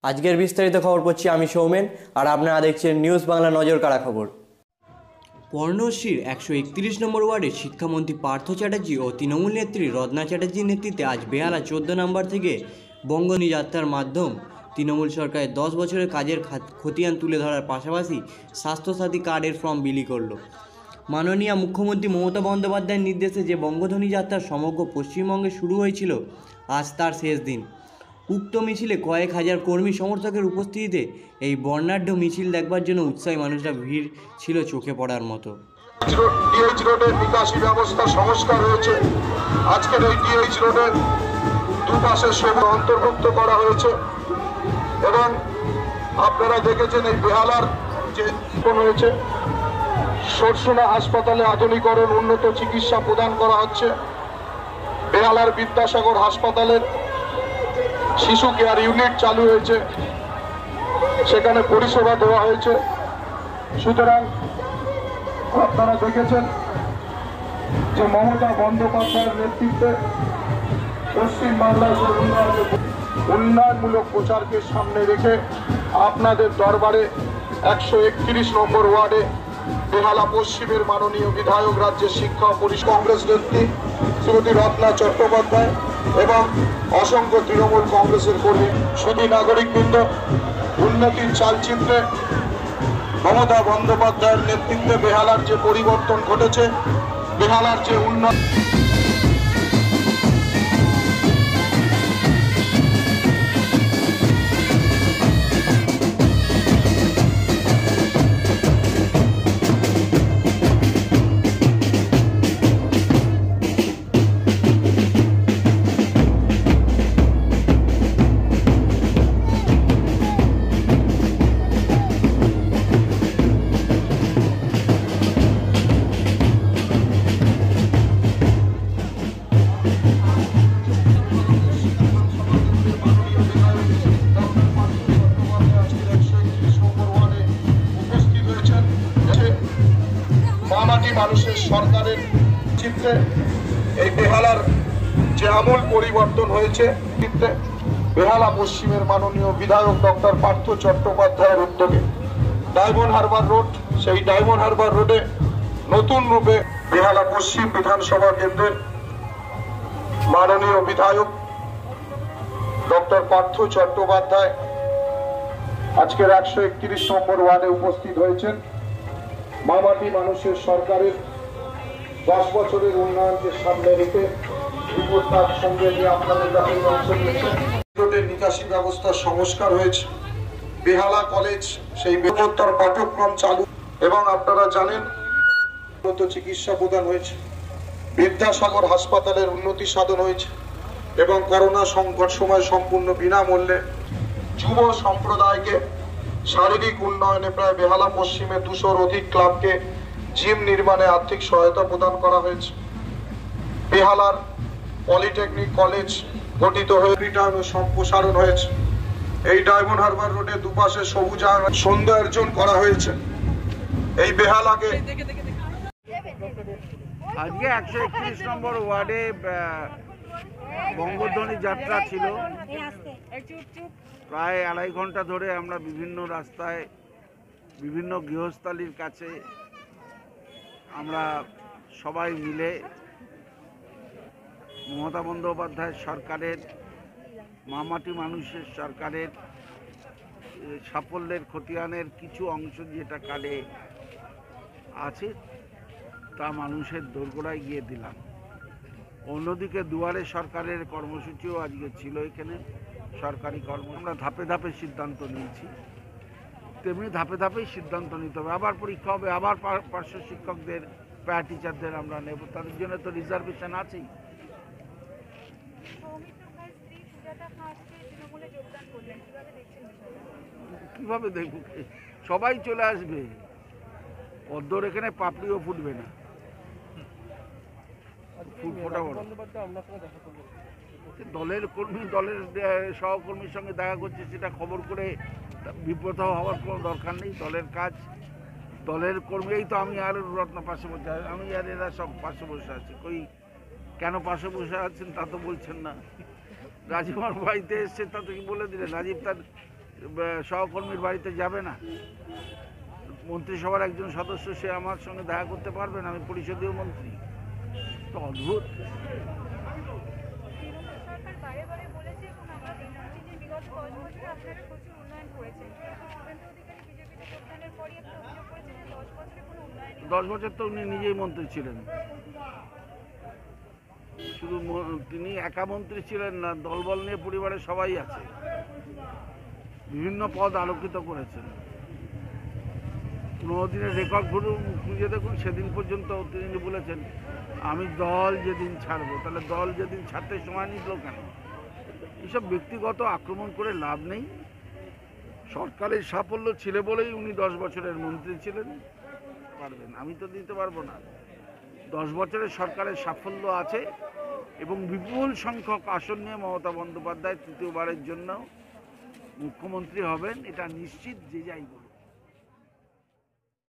আজকের বিস্তারিত খবর পড়ছি আমি সৌমেন, আর আপনারা দেখছেন নিউজ বাংলা নজর কাড়া খবর। পর্ণশ্রীর 131 নম্বর ওয়ার্ডের শিক্ষামন্ত্রী পার্থ চ্যাটার্জি ও তৃণমূল নেত্রী রত্না চ্যাটার্জির নেতৃত্বে আজ বেহালা 14 নম্বর থেকে বঙ্গনী যাত্রার মাধ্যম তৃণমূল সরকারের 10 বছরের কাজের খতিয়ান তুলে ধরার পাশাপাশি স্বাস্থ্যসাথী কার্ডের ফর্ম বিলি করল। মাননীয় মুখ্যমন্ত্রী মমতা বন্দ্যোপাধ্যায়ের নির্দেশে যে বঙ্গধ্বনি যাত্রা সমগ্র পশ্চিমবঙ্গে শুরু হয়েছিল, আজ তার শেষ দিন। উক্ত মিছিলে কয়েক হাজার কর্মী সমর্থকের উপস্থিতিতে এই বর্ণাঢ্য মিছিল দেখবার জন্য উৎসাহী মানুষরা ভিড় ছিল চোখে পড়ার মতো। ডিএইচ রোডের নিকাশি ব্যবস্থা সংস্কার হয়েছে। আজকের এই ডিএইচ রোডের দুপাশে সবুজ অন্তর্ভুক্ত করা হয়েছে এবং আপনারা দেখেছেন এই বেহালার যে হয়েছে সরসুনা হাসপাতালে আধুনিকরণ, উন্নত চিকিৎসা প্রদান করা হচ্ছে। বেহালার বিদ্যাসাগর হাসপাতালের শিশু কেয়ার ইউনিট চালু হয়েছে, সেখানে পরিষেবা দেওয়া হয়েছে। সুতরাং আপনারা দেখেছেন যে মমতা বন্দ্যোপাধ্যায়ের নেতৃত্বে পশ্চিমবাংলার উন্নয়নমূলক প্রচারকে সামনে রেখে আপনাদের দরবারে 131 নম্বর ওয়ার্ডে বেহালা পশ্চিমের মাননীয় বিধায়ক, রাজ্যের শিক্ষা পরিষদ কংগ্রেস নেত্রী শ্রীমতী রত্না চট্টোপাধ্যায় এবং অসংখ্য তৃণমূল কংগ্রেসের কর্মী, শুধু নাগরিকবৃন্দ, উন্নতির চালচিত্রে মমতা বন্দ্যোপাধ্যায়ের নেতৃত্বে বেহালার যে পরিবর্তন ঘটেছে, বেহালার যে উন্নয়ন মানুষের সরকারের চিত্রে এই বেহালার যে আমূল পরিবর্তন হয়েছে, বেহালা পশ্চিমের মাননীয় বিধায়ক ডক্টর পার্থ চট্টোপাধ্যায়ের উদ্যোগে ডায়মন্ড হারবার রোড, সেই ডায়মন্ড হারবার রোডে নতুন রূপে বেহালা পশ্চিম বিধানসভা কেন্দ্রের মাননীয় বিধায়ক ডক্টর পার্থ চট্টোপাধ্যায় আজকের 131 নম্বর ওয়ার্ডে উপস্থিত হয়েছেন। মামাটি মানুষের সরকারের 10 বছরের উন্নয়নকে সামনে রেখে রিপোর্টার সঙ্গে নিয়ে আপনাদের কাছে অংশ নিয়েছেন। রোডের নিকাশি ব্যবস্থা সংস্কার হয়েছে, বেহালা কলেজ সেই বেহত্তর পাঠ্যক্রম চালু এবং আপনারা জানেন উন্নত চিকিৎসা প্রদান হয়েছে। বিদ্যাসাগর হাসপাতালের উন্নতি সাধন হয়েছে এবং করোনা সংকট সময় সম্পূর্ণ বিনামূল্যে যুব সম্প্রদায়কে শারীরিক উন্নয়নে প্রায় বেহালা পশ্চিমে 200-র অধিক ক্লাবকে জিম নির্মাণে আর্থিক সহায়তা প্রদান করা হয়েছে। বেহালার পলিটেকনিক কলেজ গঠিত হয়ে রিটার্ন ও সম্প্রসারণ হয়েছে। এই ডায়মন্ড হারবার রোডে দুপাশে সবুজায়ন সৌন্দর্যায়ন করা হয়েছে। এই বেহালাকে আজকে 131 নম্বর ওয়ার্ডে বঙ্গধ্বনি যাত্রা ছিল। প্রায় 2.5 ঘন্টা ধরে আমরা বিভিন্ন রাস্তায়, বিভিন্ন গৃহস্থালির কাছে আমরা সবাই মিলে মমতা বন্দ্যোপাধ্যায়ের সরকারের, মামাটি মানুষের সরকারের সাফল্যের খতিয়ানের কিছু অংশ যেটা কার্ডে আছে তা মানুষের দোরগোড়ায় গিয়ে দিলাম। অন্যদিকে দুয়ারে সরকারের কর্মসূচিও আজকে ছিল এখানে, সরকারি কর্ম। আমরা ধাপে ধাপে সিদ্ধান্ত নিয়েছি, তেমনি ধাপে ধাপেই সিদ্ধান্ত নিতে হবে। আবার পরীক্ষা হবে, আবার পার্শ্ব শিক্ষকদের, প্যারা টিচারদের আমরা নেব, তাদের জন্য তো রিজার্ভেশন আছেই। কিভাবে দেখব, সবাই চলে আসবে, অদ্যর এখানে পাপড়িও ফুটবে না, ফুল ফোটা বড়। দলের কর্মী, দলের সহকর্মীর সঙ্গে দেখা করছে, সেটা খবর করে বিব্রত হওয়ার কোনো দরকার নেই। দলের কাজ, দলের কর্মী। এই তো আমি আর রত্না পাশে বসে, আমি আর এরা সব পাশে বসে আছি। কই কেন পাশে বসে আছেন তা তো বলছেন না। রাজীব আমার বাড়িতে এসছে, তা তো কি বলে দিলেন? রাজীব তার সহকর্মীর বাড়িতে যাবে না? মন্ত্রিসভার একজন সদস্য, সে আমার সঙ্গে দেখা করতে পারবে না? আমি পরিষদীয় মন্ত্রী। তো অদ্ভুত। সরকার বারে বারে বলেছে এবং আমরা দেখছি যে বিগত 10 বছরে আপনারা প্রচুর উন্নয়ন করেছেন, কিন্তু শুভেন্দু অধিকারী বিজেপিতে যোগদানের পরই একটা অভিযোগ করেছেন যে 10 বছরে কোনো উন্নয়ন 10 বছর তো উনি নিজেই মন্ত্রী ছিলেন। শুধু তিনি একা মন্ত্রী ছিলেন না, দলবল নিয়ে পরিবারের সবাই আছে, বিভিন্ন পদ আলোকিত করেছেন। 15 দিনের রেকর্ড খুঁজে দেখুন, সেদিন পর্যন্ত তিনি বলেছেন আমি দল যেদিন ছাড়বো। তাহলে দল যেদিন ছাড়তে সময় নিল কেন? এইসব ব্যক্তিগত আক্রমণ করে লাভ নেই। সরকারের সাফল্য ছিল বলেই উনি 10 বছরের মন্ত্রী ছিলেন। পারবেন, আমি তো দিতে পারবো না। 10 বছরের সরকারের সাফল্য আছে এবং বিপুল সংখ্যক আসন নিয়ে মমতা বন্দ্যোপাধ্যায় তৃতীয়বারের জন্য মুখ্যমন্ত্রী হবেন, এটা নিশ্চিত, যে যাই বলুন।